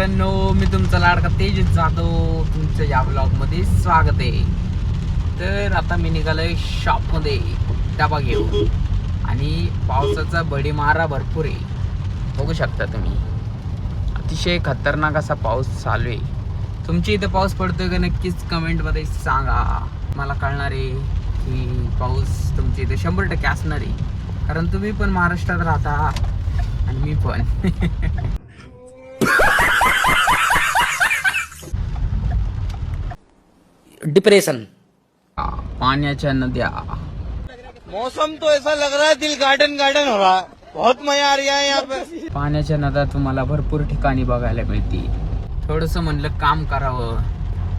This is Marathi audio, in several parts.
मित्रांनो, मी तुमचा लाडका तेज जाधव तुमच्या या ब्लॉग मध्ये स्वागत आहे. तर आता मी निघालोय शॉप मध्ये डबा घेऊन आणि पावसाचा बडी मारा भरपूर आहे. बघू शकता तुम्ही, अतिशय खतरनाक असा पाऊस चालू आहे. तुमच्या इथे पाऊस पडतोय का नक्कीच कमेंट मध्ये सांगा. मला कळणार आहे की पाऊस तुमच्या इथे 100% असणार आहे, कारण तुम्ही पण महाराष्ट्रात राहता आणि मी पण. डिप्रेशन, पाण्याच्या नद्या. मौसम तो ऐसा लग रहा है दिल गार्डन गार्डन हो रहा है. बहुत मजा आ रहा है यहाँ पे. पाण्याच्या नद्या तुम्हाला भरपूर ठिकाणी बघायला मिळतील. थोडंसं म्हणलं काम करावं,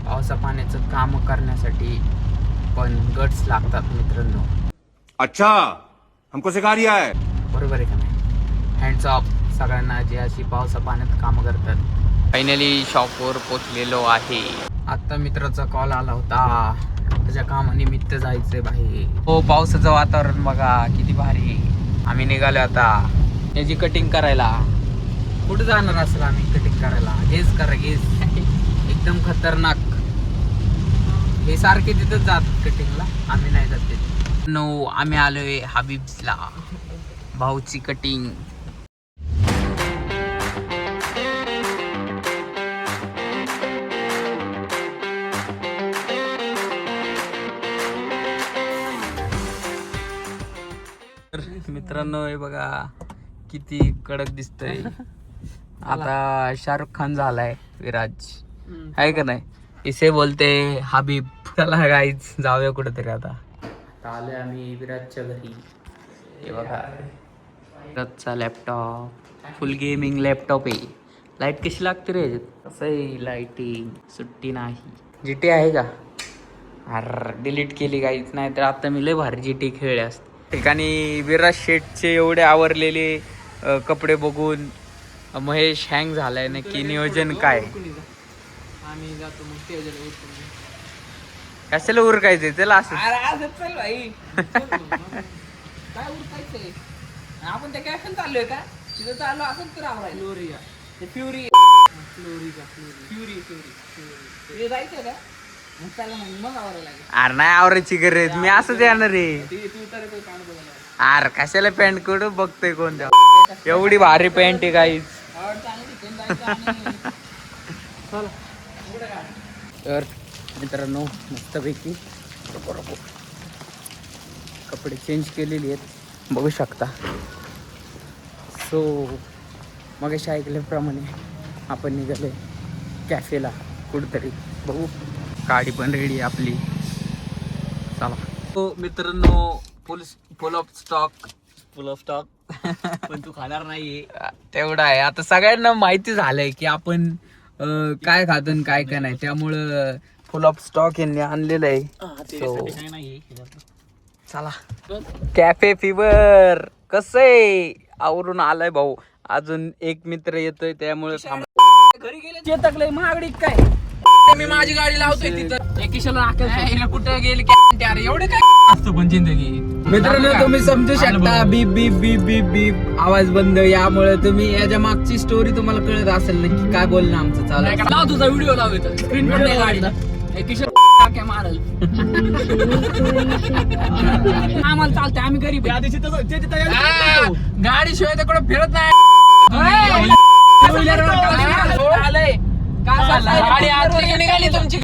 पावसा पाण्याचं काम करण्यासाठी पण गट्स लागतात मित्रांनो. अच्छा, हमको सिखा रिया है. बरोबर आहे का नाही? हँड्स ऑफ सगळ्यांना जे अशी पावसा पाण्यात काम करतात. फायनली शॉपवर पोचलेलो आहे. आता मित्राचा कॉल आला होता, त्याच्या कामानिमित्त जायचंय बाहेर. हो, पावसाचं वातावरण बघा किती भारी. आम्ही निघालो आता याची कटिंग करायला. कुठे जाणार असेल आम्ही कटिंग करायला? गेस करा, गेस. एकदम खतरनाक. हे सारखे तिथंच जातात कटिंगला, आम्ही नाही जात तिथे. नो, आम्ही आलोय हबीब्सला, भाऊची कटिंग. मित्रांनो, हे बघा किती कडक दिसतंय. आता शाहरुख खान झालाय विराज, आहे का नाही? इसे बोलते हबीब. चला गाईज, जाऊया कुठेतरी. आता आलोय आम्ही विराजच्या घरी. हे बघा विराजचा लॅपटॉप, फुल गेमिंग लॅपटॉप आहे. लाईट कशी लागते रे? कसं आहे लाईटिंग? सुट्टी नाही. जीटी आहे का? अरे डिलीट केली गाईच, नाही तर आता मी लय भारी जीटी खेळले असते. ठिकाणी विराज शेटचे एवढे आवरलेले कपडे बघून महेश हँग झालाय. नक्की नियोजन काय? आम्ही जातो मग स्टेजला उतरून. कशाला उरकायचंय त्याला असं? चल भाई, काय उरकायचंय? आपण त्या कॅफेन चाललोय का? तिथं चाललो असंच तर आवडायला. फ्लोरिया, फ्युरी, फ्युरी, फ्युरी जायचं का? मग त्याला मग आवडायला लागेल. अरे नाही आवरायची गरज, मी असंच येणार रे. तू तर काढ बघायला. अरे कशाला पॅन्ट कुठं बघतोय कोणत्या? एवढी भारी पॅन्ट आहे गाईज. तर मित्रांनो, मस्तपैकी कपडे चेंज केलेली आहेत, बघू शकता. सो मग अशा ऐकल्याप्रमाणे आपण निघाले कॅफेला कुठतरी. बघू, गाडी पण रेडी आपली. चला. हो मित्रांनो, फुल ऑफ स्टॉक पण तू खाणार नाहीये तेवढा आहे. आता सगळ्यांना माहिती झालंय की आपण काय खातो आणि काय काय नाही, त्यामुळं फुल ऑफ स्टॉक यांनी आणलेलं आहे. काय नाही. चला, कॅफे फिवर कसं आहे? आवरून आलाय भाऊ. अजून एक मित्र येतोय, त्यामुळे घरी गेले चेतकलंय महागडी काय. मी माझी गाडी लावतोय तिथं. एकीशाला कुठं गेली एवढे काय असतं पण जिंदगी. मित्रांनो, तुम्ही समजू शकता. बीप बीप बीप बीप बीप आवाज बंद. यामुळे तुम्ही याच्या मागची स्टोरी तुम्हाला कळत असेल नक्की काय बोलणं आमचं चालू. लाव तुझा व्हिडिओ लाव इथं स्क्रीन वर गाडीला. एकीशाला काय मारल. आम्हाला चालतंय, आम्ही गरीब. गाडी शिवाय तर कुठं फिरत नाही. गाडी आतली निघाली तुमची.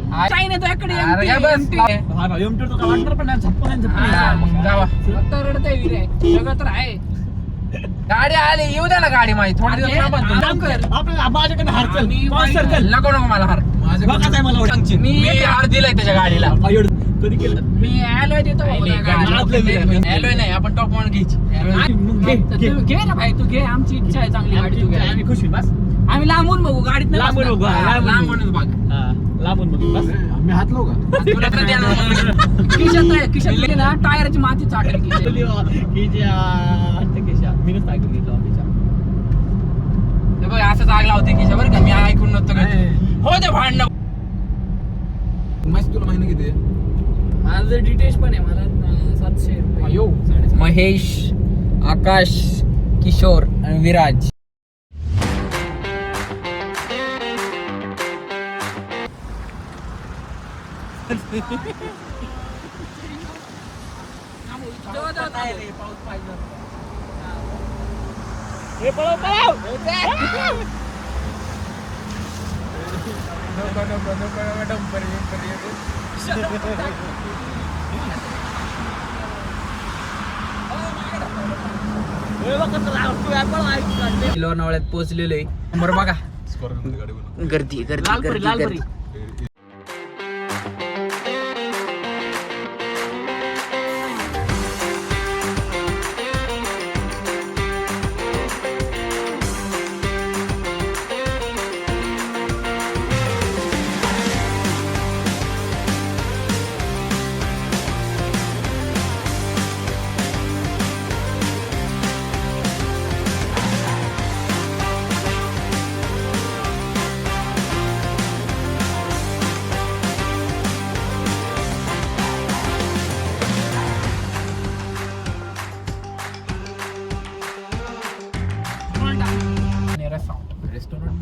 काही नाही तुझ्याकडे. सगळं तर आहे. गाडी आली, येऊ द्या ना गाडी माहिती. थोडी नको नको मला हार. मी हार दिलाय त्याच्या गाडीला. मी आलोय देतो. एलोय नाही, आपण टॉप वन घ्यायची. घे ना भाई, तू घे. आमची इच्छा आहे चांगली गाडी तू घे. आम्ही खुश बस. आम्ही लांबून बघू, गाडीत लांबून बघू. लांबून बघू बस. आम्ही हात लावू का? खिशात गेली ना टायरची माती चाटली. बघ असं लागला होते खिशा. बरं का, मी ऐकून नव्हतं. हो ते भांडण. तुला महिना किती? माझं डिटेल्स पण आहे. मला 700 रुपये. महेश, आकाश, किशोर आणि विराज. लोणावळ्यात पोहोचलेलो आहे. समोर बघा गर्दी गर्दी गर्दी गर्दी.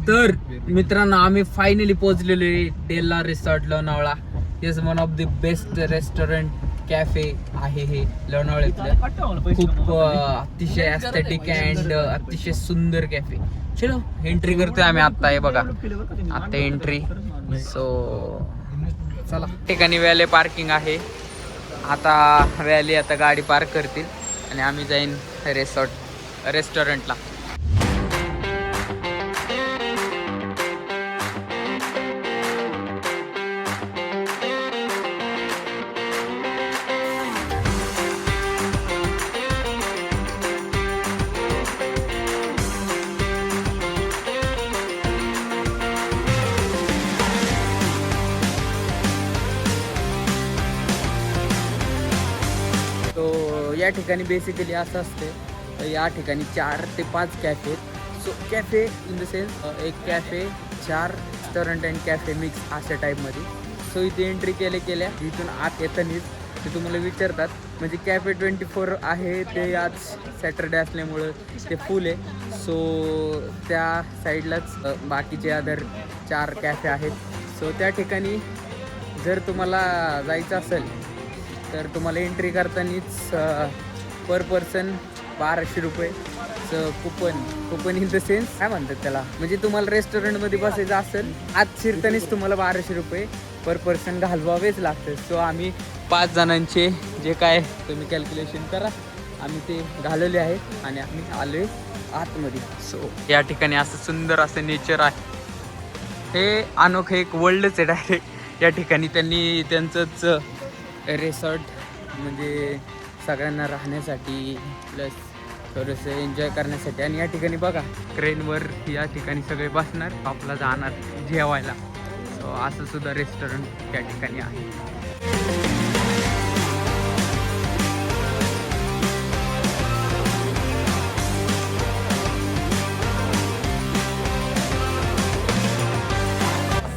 तर मित्रांनो आम्ही फायनली पोहोचलेलो आहे Della resort Lonavala. Is one of the best restaurant cafe आहे हे लोणावळ्यातलं. खूप अतिशय एस्थेटिक अँड अतिशय सुंदर कॅफे. चलो एंट्री करतोय आम्ही आता. हे बघा आता एंट्री. सो चला. ठिकाणी व्हॅले पार्किंग आहे. आता व्हॅली आता गाडी पार्क करतील आणि आम्ही जाईन रेस्टॉरंटला. या ठिकाणी बेसिकली असं असते. या ठिकाणी 4 ते 5 कॅफे आहेत. So cafe in the sense एक cafe 4 restaurant and cafe mix अशा टाईपमध्ये. सो इथे एंट्री केल्या इथून आत येतानीच ते तुम्हाला विचारतात. म्हणजे कॅफे 24 आहे ते आज सॅटरडे असल्यामुळं ते फुल आहे. सो त्या साईडलाच बाकीचे अदर 4 कॅफे आहेत. सो त्या ठिकाणी जर तुम्हाला जायचं असेल तर तुम्हाला एंट्री करतानीच पर पर्सन 1200 रुपयेचं कुपन इन द सेन्स काय म्हणतात त्याला, म्हणजे तुम्हाला रेस्टॉरंटमध्ये बसायचं असेल आत शिरतानीच तुम्हाला 1200 रुपये पर पर्सन घालवावेच लागतं. सो आम्ही 5 जणांचे जे काय तुम्ही कॅल्क्युलेशन करा आम्ही ते घालवले आहेत आणि आम्ही आलो आहे आतमध्ये. सो या ठिकाणी असं सुंदर असं नेचर आहे. हे अनोखं एक वर्ल्डच आहे डायरेक्ट. या ठिकाणी त्यांनी त्यांचंच रिसॉर्ट म्हणजे सगळ्यांना राहण्यासाठी प्लस थोडंसं एन्जॉय करण्यासाठी. आणि या ठिकाणी बघा ट्रेनवर या ठिकाणी सगळे बसणार, आपला जाणार जेवायला. सो असं सुद्धा रेस्टॉरंट या ठिकाणी आहे.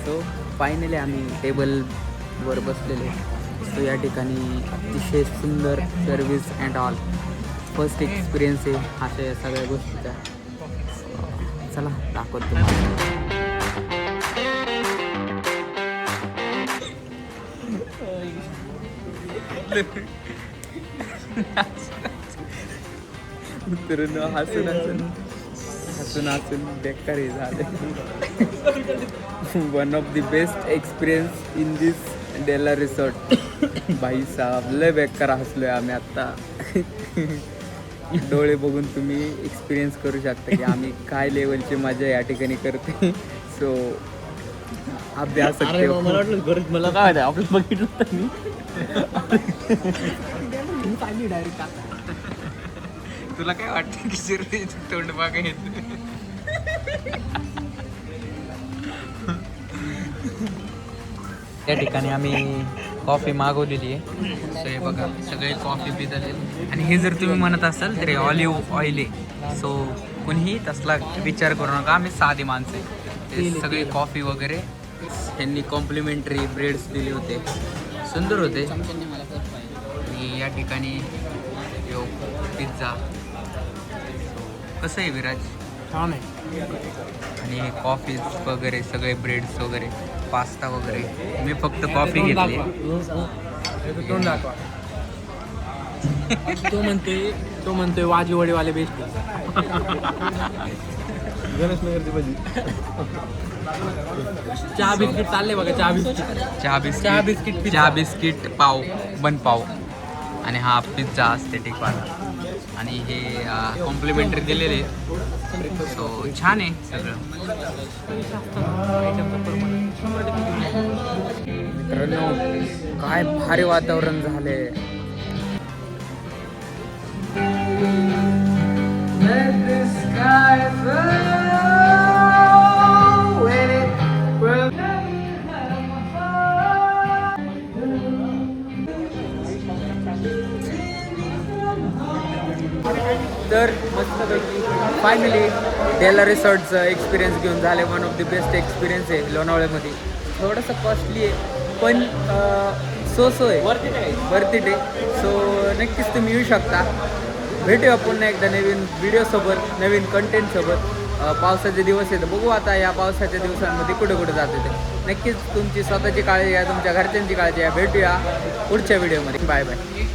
सो फायनली आम्ही टेबलवर बसलेले. सो या ठिकाणी अतिशय सुंदर service and all first experience आहे अशा या सगळ्या गोष्टीचा. चला दाखवतो. मित्रांनो हसून बेकार हे झालं. One of the best experience in this Della resort. भाई साहब लय बेकार हसलोय आम्ही आत्ता. डोळे बघून तुम्ही एक्सपिरियन्स करू शकता की आम्ही काय लेवलची मजा या ठिकाणी करते. सो अभ्यास मला काय आपलं बघितलं तर मी डायरेक्ट. तुला काय वाटतं की शिर्डी तोंड बघा त्या ठिकाणी आम्ही कॉफी मागवलेली आहे. सो हे बघा सगळे कॉफी पित आले. आणि हे जर तुम्ही म्हणत असाल तर हे ऑलिव्ह ऑइल आहे. सो कुणीही तसला विचार करू नका, आम्ही साधी माणसं आहे. ते सगळे कॉफी वगैरे त्यांनी कॉम्प्लिमेंटरी ब्रेड्स दिले होते, सुंदर होते. आणि या ठिकाणी पिझ्झा. कसं आहे विराज छान आहे. आणि कॉफीज वगैरे सगळे ब्रेड्स वगैरे पास्ता वगैरे. मी फक्त कॉफी घेतली. तोंड दाखवा. तो म्हणतोय वाजीवडेवाले बेस्ट. गणेशनगरची भाजी. चहा बिस्किट चालले बघा. चहा बिस्किट पाव बन पाव आणि हा पिझ्झा स्टेटिकवाला आणि हे कॉम्प्लिमेंटरी दिलेले. सो छान आहे सगळं. मित्रांनो काय भारी वातावरण झाले. तर मस्तपैकी फायनली डेला रिसॉर्टचं एक्सपिरियन्स घेऊन झाले. One of the best experience आहे लोणावळ्यामध्ये. थोडंसं कॉस्टली आहे पण सो आहे, वर्थ इट आहे. सो नक्कीच तुम्ही येऊ शकता. भेटूया पुन्हा एकदा नवीन व्हिडिओसोबत, नवीन कंटेंटसोबत. पावसाचे दिवस आहेत, बघू आता या पावसाच्या दिवसांमध्ये कुठे कुठे जाते ते. नक्कीच तुमची स्वतःची काळजी घ्या, तुमच्या घरच्यांची काळजी घ्या. भेटूया पुढच्या व्हिडिओमध्ये. Bye bye.